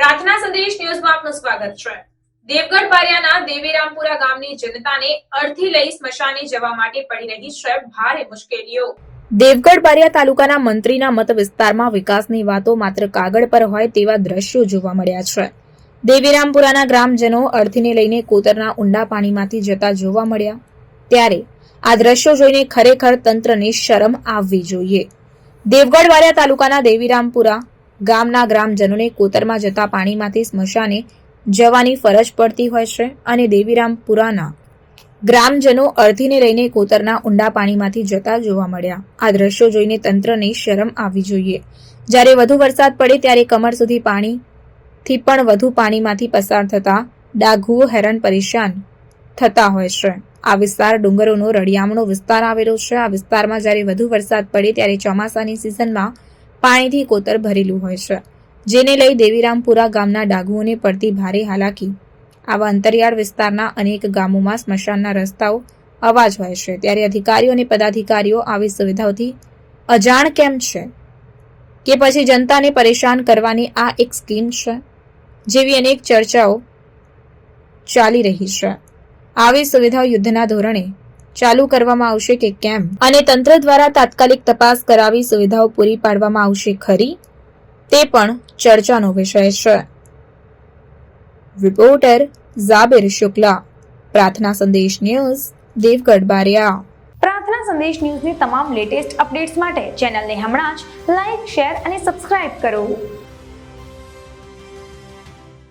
પ્રાર્થના સંદેશ ન્યૂઝમાં આપનું સ્વાગત છે। દેવગઢ બારિયાના દેવીરામપુરા ગામની જનતાને અર્થી લઈ સ્મશાને જવા માટે પડી રહી છે ભારે મુશ્કેલીઓ। દેવગઢ બારિયા તાલુકાના મંત્રીના મત વિસ્તારમાં વિકાસની વાતો માત્ર કાગળ પર હોય તેવા દ્રશ્યો જોવા મળ્યા છે। દેવીરામપુરાના ગ્રામજનો અર્થીને લઈને કોતરના ઊંડા પાણીમાંથી જતા જોવા મળ્યા, ત્યારે આ દ્રશ્યો જોઈને ખરેખર તંત્રને શરમ આવવી જોઈએ। દેવગઢ બારિયા તાલુકાના દેવીરામપુરા ગામના ગ્રામજનોને કોતરમાં જતા પાણીમાંથી સ્મશાને જવાની ફરજ પડતી હોય છે અને દેવીરામપુરાના ગ્રામજનો અર્થીને લઈને કોતરના ઊંડા પાણીમાંથી જતા જોવા મળ્યા। આ દ્રશ્યો જોઈને તંત્રને શરમ આવવી જોઈએ। જ્યારે વધુ વરસાદ પડે ત્યારે કમર સુધી પાણીથી પણ વધુ પાણીમાંથી પસાર થતા ડાઘુઓ હેરાન પરેશાન થતા હોય છે। આ વિસ્તાર ડુંગરોનો રળિયામણો વિસ્તાર આવેલો છે। આ વિસ્તારમાં જ્યારે વધુ વરસાદ પડે ત્યારે ચોમાસાની સિઝનમાં પાણીથી કોતર ભરેલું હોય છે, જેને લઈ દેવીરામપુરા ગામના ડાઘુઓને પડતી ભારે હાલાકી। આવા અંતરિયાળ વિસ્તારના અનેક ગામોમાં સ્મશાનના રસ્તાઓ અવાજ હોય છે, ત્યારે અધિકારીઓ અને પદાધિકારીઓ આવી સુવિધાઓથી અજાણ કેમ છે કે પછી જનતાને પરેશાન કરવાની આ એક સ્કીમ છે જેવી અનેક ચર્ચાઓ ચાલી રહી છે। આવી સુવિધાઓ યુદ્ધના ધોરણે ચાલુ કરવામાં આવશે કે કેમ, અને તંત્ર દ્વારા તાત્કાલિક તપાસ કરાવી સુવિધાઓ પૂરી પાડવામાં આવશે ખરી, તે પણ ચર્ચાનો વિષય છે। રિપોર્ટર ઝાબિર શુક્લા, પ્રાર્થના સંદેશ ન્યૂઝ, દેવગઢ બારિયા। પ્રાર્થના સંદેશ ન્યૂઝની તમામ લેટેસ્ટ અપડેટ્સ માટે ચેનલને હમણાં જ લાઈક, શેર અને સબસ્ક્રાઇબ કરો।